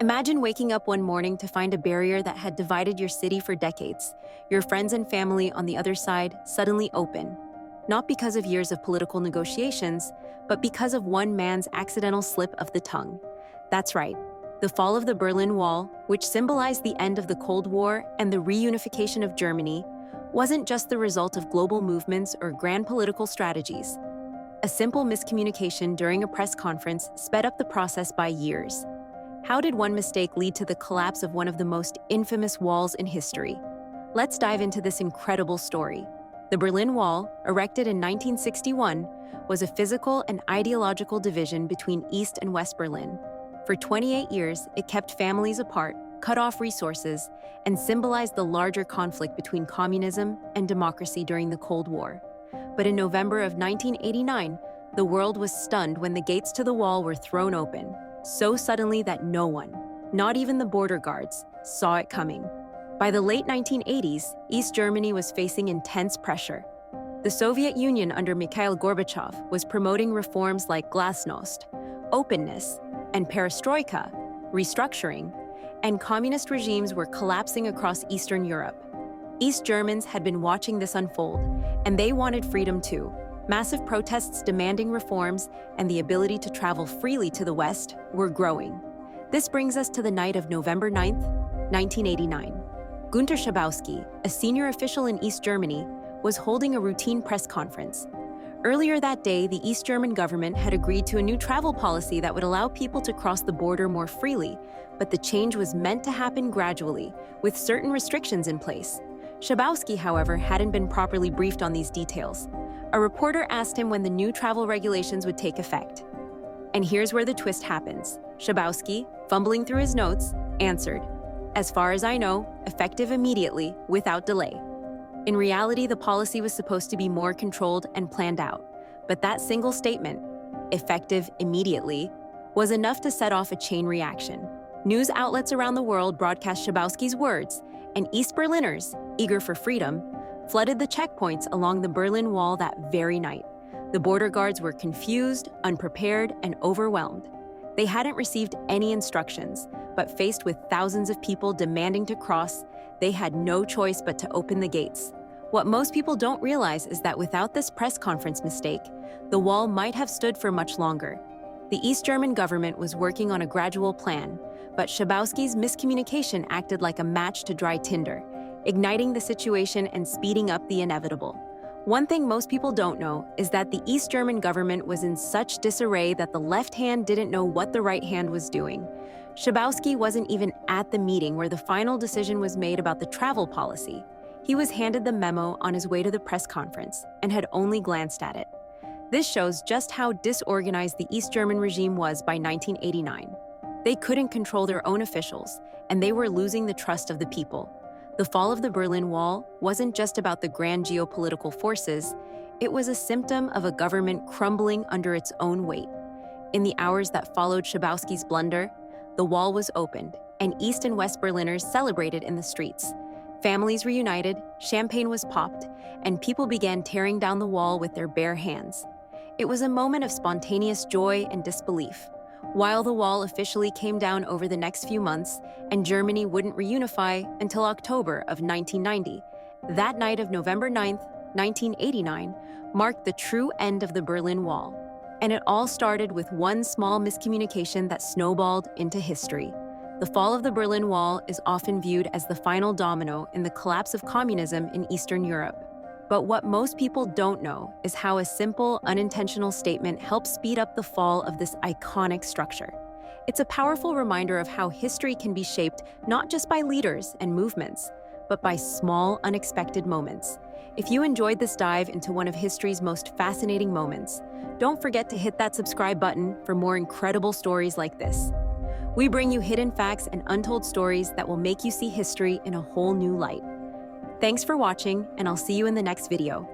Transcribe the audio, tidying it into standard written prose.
Imagine waking up one morning to find a barrier that had divided your city for decades, your friends and family on the other side suddenly open. Not because of years of political negotiations, but because of one man's accidental slip of the tongue. That's right, the fall of the Berlin Wall, which symbolized the end of the Cold War and the reunification of Germany, wasn't just the result of global movements or grand political strategies. A simple miscommunication during a press conference sped up the process by years. How did one mistake lead to the collapse of one of the most infamous walls in history? Let's dive into this incredible story. The Berlin Wall, erected in 1961, was a physical and ideological division between East and West Berlin. For 28 years, it kept families apart, cut off resources, and symbolized the larger conflict between communism and democracy during the Cold War. But in November of 1989, the world was stunned when the gates to the wall were thrown open, so suddenly that no one, not even the border guards, saw it coming. By the late 1980s, East Germany was facing intense pressure. The Soviet Union under Mikhail Gorbachev was promoting reforms like glasnost, openness, and perestroika, restructuring, and communist regimes were collapsing across Eastern Europe. East Germans had been watching this unfold, and they wanted freedom too. Massive protests demanding reforms and the ability to travel freely to the West were growing. This brings us to the night of November 9, 1989. Günter Schabowski, a senior official in East Germany, was holding a routine press conference. Earlier that day, the East German government had agreed to a new travel policy that would allow people to cross the border more freely, but the change was meant to happen gradually, with certain restrictions in place. Schabowski, however, hadn't been properly briefed on these details. A reporter asked him when the new travel regulations would take effect. And here's where the twist happens. Schabowski, fumbling through his notes, answered, "As far as I know, effective immediately, without delay." In reality, the policy was supposed to be more controlled and planned out. But that single statement, effective immediately, was enough to set off a chain reaction. News outlets around the world broadcast Schabowski's words, and East Berliners, eager for freedom, flooded the checkpoints along the Berlin Wall that very night. The border guards were confused, unprepared, and overwhelmed. They hadn't received any instructions, but faced with thousands of people demanding to cross, they had no choice but to open the gates. What most people don't realize is that without this press conference mistake, the wall might have stood for much longer. The East German government was working on a gradual plan, but Schabowski's miscommunication acted like a match to dry tinder, igniting the situation and speeding up the inevitable. One thing most people don't know is that the East German government was in such disarray that the left hand didn't know what the right hand was doing. Schabowski wasn't even at the meeting where the final decision was made about the travel policy. He was handed the memo on his way to the press conference and had only glanced at it. This shows just how disorganized the East German regime was by 1989. They couldn't control their own officials, and they were losing the trust of the people. The fall of the Berlin Wall wasn't just about the grand geopolitical forces, it was a symptom of a government crumbling under its own weight. In the hours that followed Schabowski's blunder, the wall was opened, and East and West Berliners celebrated in the streets. Families reunited, champagne was popped, and people began tearing down the wall with their bare hands. It was a moment of spontaneous joy and disbelief. While the wall officially came down over the next few months, and Germany wouldn't reunify until October of 1990, that night of November 9, 1989, marked the true end of the Berlin Wall. And it all started with one small miscommunication that snowballed into history. The fall of the Berlin Wall is often viewed as the final domino in the collapse of communism in Eastern Europe. But what most people don't know is how a simple, unintentional statement helped speed up the fall of this iconic structure. It's a powerful reminder of how history can be shaped not just by leaders and movements, but by small, unexpected moments. If you enjoyed this dive into one of history's most fascinating moments, don't forget to hit that subscribe button for more incredible stories like this. We bring you hidden facts and untold stories that will make you see history in a whole new light. Thanks for watching, and I'll see you in the next video.